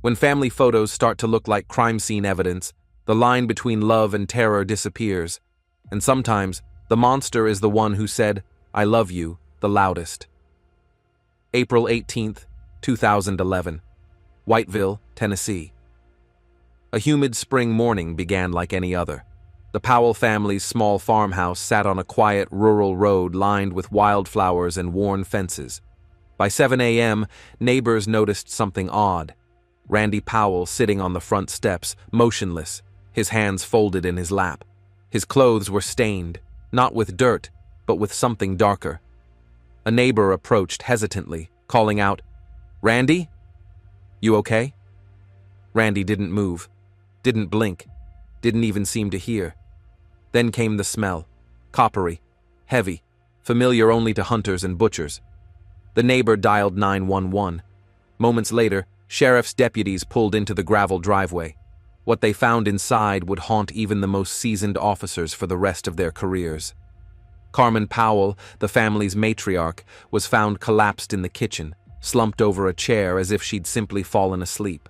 When family photos start to look like crime scene evidence, the line between love and terror disappears, and sometimes the monster is the one who said, "I love you," the loudest. April 18th, 2011. Whiteville, Tennessee. A humid spring morning began like any other. The Powell family's small farmhouse sat on a quiet rural road lined with wildflowers and worn fences. By 7 a.m., neighbors noticed something odd. Randy Powell sitting on the front steps, motionless, his hands folded in his lap. His clothes were stained, not with dirt, but with something darker. A neighbor approached hesitantly, calling out, "Randy? You okay?" Randy didn't move, didn't blink, didn't even seem to hear. Then came the smell, coppery, heavy, familiar only to hunters and butchers. The neighbor dialed 911. Moments later, sheriff's deputies pulled into the gravel driveway. What they found inside would haunt even the most seasoned officers for the rest of their careers. Carmen Powell, the family's matriarch, was found collapsed in the kitchen, slumped over a chair as if she'd simply fallen asleep.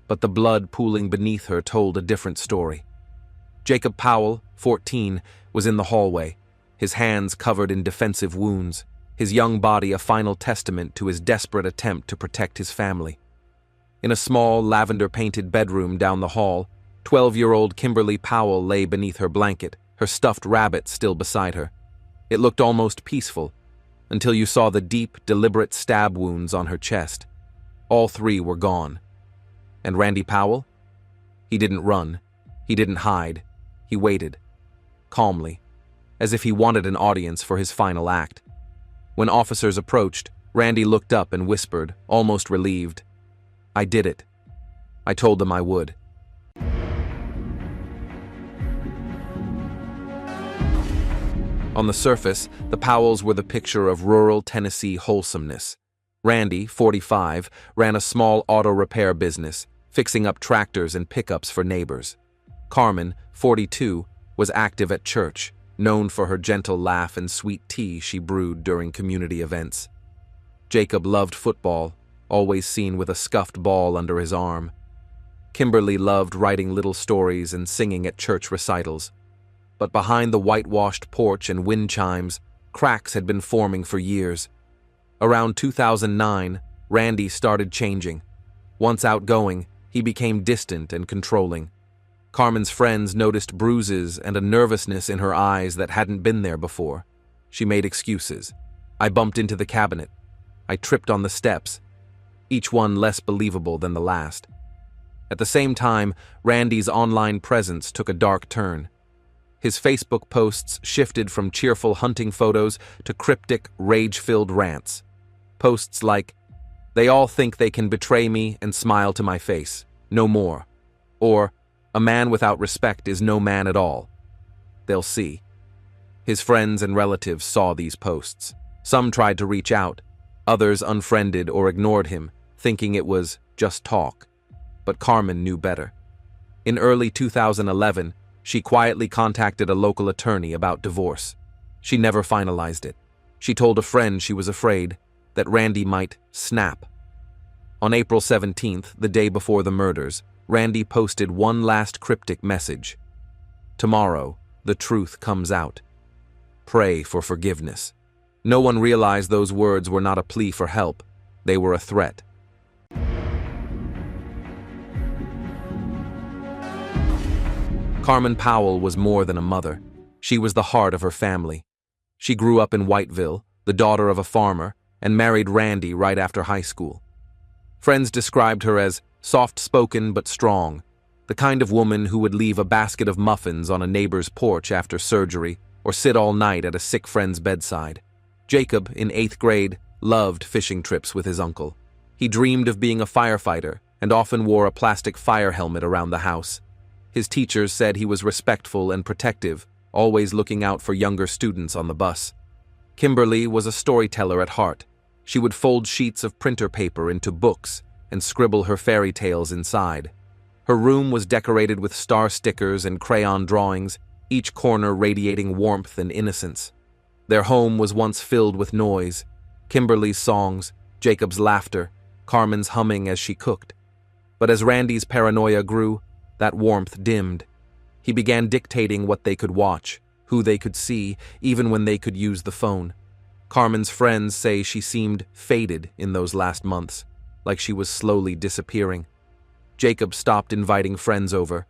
But the blood pooling beneath her told a different story. Jacob Powell, 14, was in the hallway, his hands covered in defensive wounds, his young body a final testament to his desperate attempt to protect his family. In a small, lavender-painted bedroom down the hall, 12-year-old Kimberly Powell lay beneath her blanket, her stuffed rabbit still beside her. It looked almost peaceful, until you saw the deep, deliberate stab wounds on her chest. All three were gone. And Randy Powell? He didn't run. He didn't hide. He waited, calmly, as if he wanted an audience for his final act. When officers approached, Randy looked up and whispered, almost relieved, "I did it. I told them I would." On the surface, the Powells were the picture of rural Tennessee wholesomeness. Randy, 45, ran a small auto repair business, fixing up tractors and pickups for neighbors. Carmen, 42, was active at church, known for her gentle laugh and sweet tea she brewed during community events. Jacob loved football, always seen with a scuffed ball under his arm. Kimberly loved writing little stories and singing at church recitals. But behind the whitewashed porch and wind chimes, cracks had been forming for years. Around 2009, Randy started changing. Once outgoing, he became distant and controlling. Carmen's friends noticed bruises and a nervousness in her eyes that hadn't been there before. She made excuses. "I bumped into the cabinet. I tripped on the steps," each one less believable than the last. At the same time, Randy's online presence took a dark turn. His Facebook posts shifted from cheerful hunting photos to cryptic, rage-filled rants. Posts like, "They all think they can betray me and smile to my face. No more." Or, "A man without respect is no man at all. They'll see." His friends and relatives saw these posts. Some tried to reach out. Others unfriended or ignored him, thinking it was just talk. But Carmen knew better. In early 2011, she quietly contacted a local attorney about divorce. She never finalized it. She told a friend she was afraid that Randy might snap. On April 17th, the day before the murders, Randy posted one last cryptic message. "Tomorrow, the truth comes out. Pray for forgiveness." No one realized those words were not a plea for help. They were a threat. Carmen Powell was more than a mother. She was the heart of her family. She grew up in Whiteville, the daughter of a farmer, and married Randy right after high school. Friends described her as soft-spoken but strong, the kind of woman who would leave a basket of muffins on a neighbor's porch after surgery or sit all night at a sick friend's bedside. Jacob, in 8th grade, loved fishing trips with his uncle. He dreamed of being a firefighter and often wore a plastic fire helmet around the house. His teachers said he was respectful and protective, always looking out for younger students on the bus. Kimberly was a storyteller at heart. She would fold sheets of printer paper into books and scribble her fairy tales inside. Her room was decorated with star stickers and crayon drawings, each corner radiating warmth and innocence. Their home was once filled with noise, Kimberly's songs, Jacob's laughter, Carmen's humming as she cooked. But as Randy's paranoia grew, that warmth dimmed. He began dictating what they could watch, who they could see, even when they could use the phone. Carmen's friends say she seemed faded in those last months, like she was slowly disappearing. Jacob stopped inviting friends over.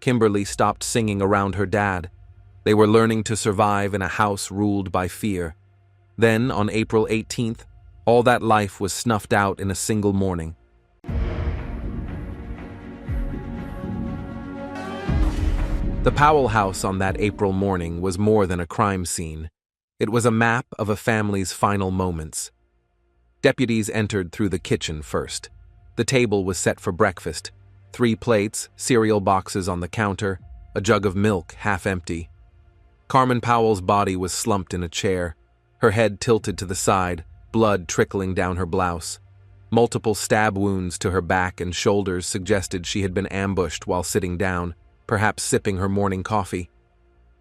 Kimberly stopped singing around her dad. They were learning to survive in a house ruled by fear. Then, on April 18th, all that life was snuffed out in a single morning. The Powell house on that April morning was more than a crime scene. It was a map of a family's final moments. Deputies entered through the kitchen first. The table was set for breakfast. 3 plates, cereal boxes on the counter, a jug of milk half empty. Carmen Powell's body was slumped in a chair, her head tilted to the side, blood trickling down her blouse. Multiple stab wounds to her back and shoulders suggested she had been ambushed while sitting down, perhaps sipping her morning coffee.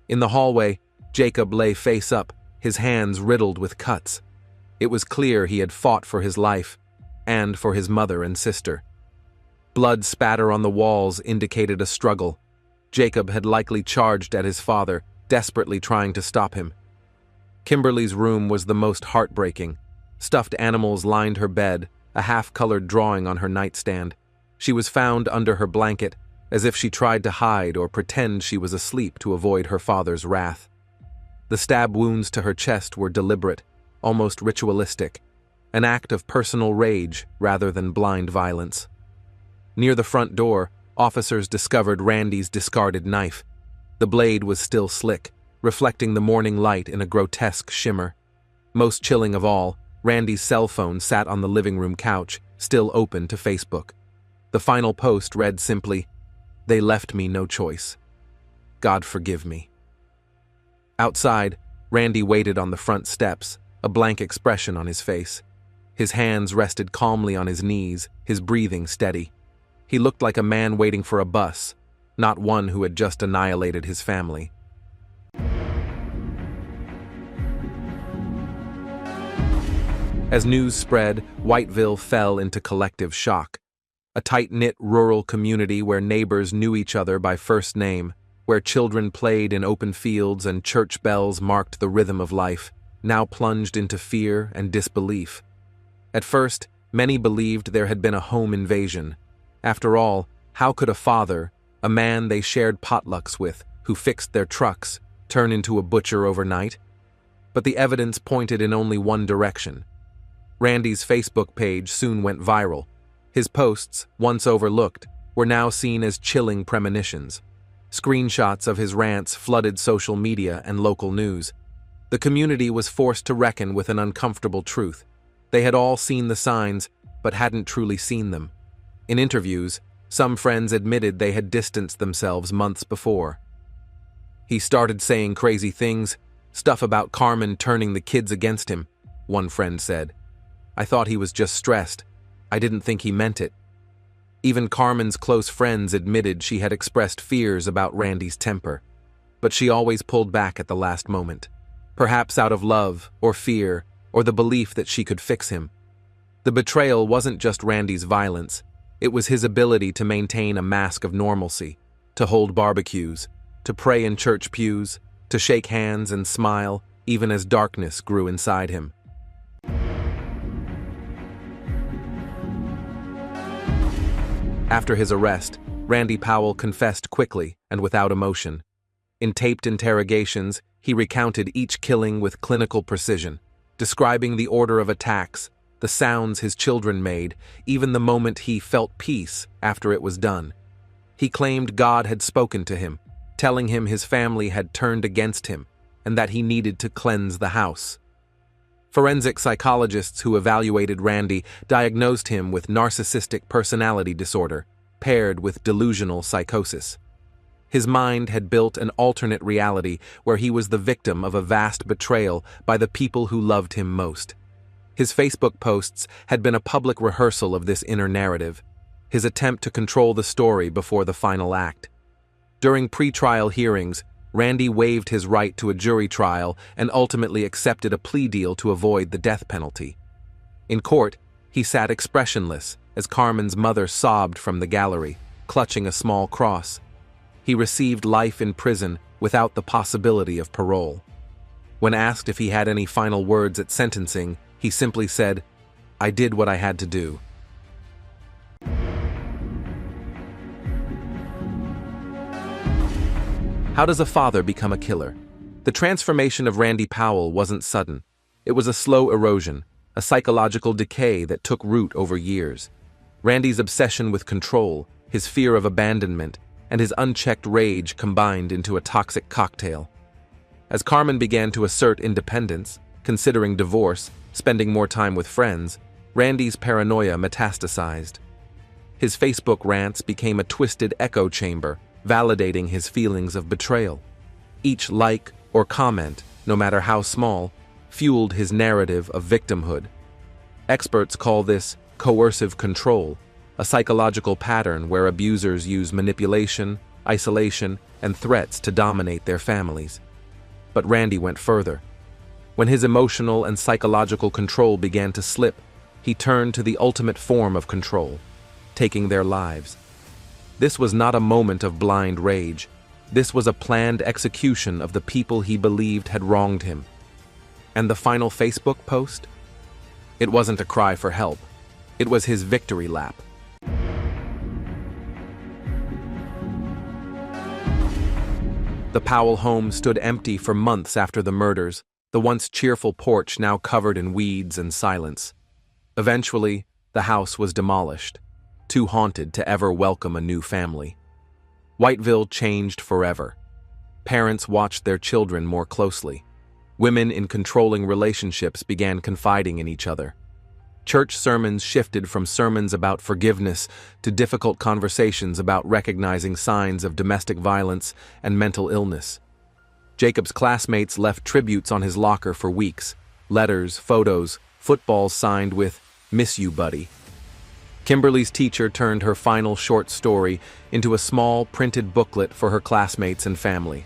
In the hallway, Jacob lay face up, his hands riddled with cuts. It was clear he had fought for his life, and for his mother and sister. Blood spatter on the walls indicated a struggle. Jacob had likely charged at his father, desperately trying to stop him. Kimberly's room was the most heartbreaking. Stuffed animals lined her bed, a half-colored drawing on her nightstand. She was found under her blanket, as if she tried to hide or pretend she was asleep to avoid her father's wrath. The stab wounds to her chest were deliberate, almost ritualistic, an act of personal rage rather than blind violence. Near the front door, officers discovered Randy's discarded knife. The blade was still slick, reflecting the morning light in a grotesque shimmer. Most chilling of all, Randy's cell phone sat on the living room couch, still open to Facebook. The final post read simply, "They left me no choice. God forgive me." Outside, Randy waited on the front steps, a blank expression on his face. His hands rested calmly on his knees, his breathing steady. He looked like a man waiting for a bus, not one who had just annihilated his family. As news spread, Whiteville fell into collective shock. A tight-knit rural community where neighbors knew each other by first name, where children played in open fields and church bells marked the rhythm of life, now plunged into fear and disbelief. At first, many believed there had been a home invasion. After all, how could a father, a man they shared potlucks with, who fixed their trucks, turn into a butcher overnight? But the evidence pointed in only one direction. Randy's Facebook page soon went viral. His posts, once overlooked, were now seen as chilling premonitions. Screenshots of his rants flooded social media and local news. The community was forced to reckon with an uncomfortable truth. They had all seen the signs, but hadn't truly seen them. In interviews, some friends admitted they had distanced themselves months before. "He started saying crazy things, stuff about Carmen turning the kids against him," one friend said. "I thought he was just stressed. I didn't think he meant it." Even Carmen's close friends admitted she had expressed fears about Randy's temper, but she always pulled back at the last moment, perhaps out of love or fear or the belief that she could fix him. The betrayal wasn't just Randy's violence, it was his ability to maintain a mask of normalcy, to hold barbecues, to pray in church pews, to shake hands and smile even as darkness grew inside him. After his arrest, Randy Powell confessed quickly and without emotion. In taped interrogations, he recounted each killing with clinical precision, describing the order of attacks, the sounds his children made, even the moment he felt peace after it was done. He claimed God had spoken to him, telling him his family had turned against him and that he needed to cleanse the house. Forensic psychologists who evaluated Randy diagnosed him with narcissistic personality disorder, paired with delusional psychosis. His mind had built an alternate reality where he was the victim of a vast betrayal by the people who loved him most. His Facebook posts had been a public rehearsal of this inner narrative, his attempt to control the story before the final act. During pre-trial hearings, Randy waived his right to a jury trial and ultimately accepted a plea deal to avoid the death penalty. In court, he sat expressionless, as Carmen's mother sobbed from the gallery, clutching a small cross. He received life in prison without the possibility of parole. When asked if he had any final words at sentencing, he simply said, "I did what I had to do." How does a father become a killer? The transformation of Randy Powell wasn't sudden. It was a slow erosion, a psychological decay that took root over years. Randy's obsession with control, his fear of abandonment, and his unchecked rage combined into a toxic cocktail. As Carmen began to assert independence, considering divorce, spending more time with friends, Randy's paranoia metastasized. His Facebook rants became a twisted echo chamber, validating his feelings of betrayal. Each like or comment, no matter how small, fueled his narrative of victimhood. Experts call this coercive control, a psychological pattern where abusers use manipulation, isolation, and threats to dominate their families. But Randy went further. When his emotional and psychological control began to slip, he turned to the ultimate form of control, taking their lives. This was not a moment of blind rage. This was a planned execution of the people he believed had wronged him. And the final Facebook post? It wasn't a cry for help. It was his victory lap. The Powell home stood empty for months after the murders, the once cheerful porch now covered in weeds and silence. Eventually, the house was demolished, too haunted to ever welcome a new family. Whiteville changed forever. Parents watched their children more closely. Women in controlling relationships began confiding in each other. Church sermons shifted from sermons about forgiveness to difficult conversations about recognizing signs of domestic violence and mental illness. Jacob's classmates left tributes on his locker for weeks: letters, photos, footballs signed with "Miss you, buddy." Kimberly's teacher turned her final short story into a small printed booklet for her classmates and family.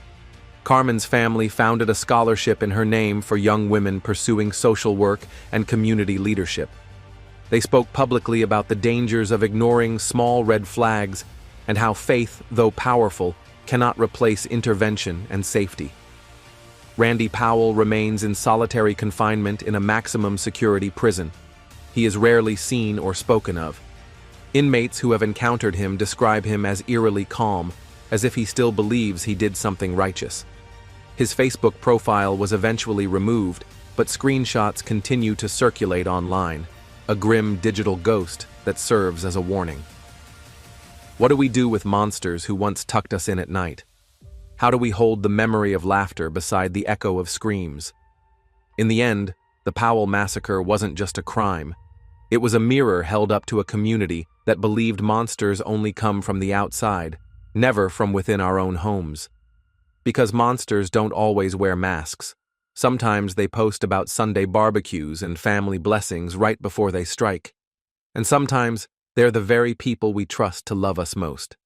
Carmen's family founded a scholarship in her name for young women pursuing social work and community leadership. They spoke publicly about the dangers of ignoring small red flags and how faith, though powerful, cannot replace intervention and safety. Randy Powell remains in solitary confinement in a maximum security prison. He is rarely seen or spoken of. Inmates who have encountered him describe him as eerily calm, as if he still believes he did something righteous. His Facebook profile was eventually removed, but screenshots continue to circulate online, a grim digital ghost that serves as a warning. What do we do with monsters who once tucked us in at night? How do we hold the memory of laughter beside the echo of screams? In the end, the Powell massacre wasn't just a crime. It was a mirror held up to a community that believed monsters only come from the outside, never from within our own homes. Because monsters don't always wear masks. Sometimes they post about Sunday barbecues and family blessings right before they strike. And sometimes they're the very people we trust to love us most.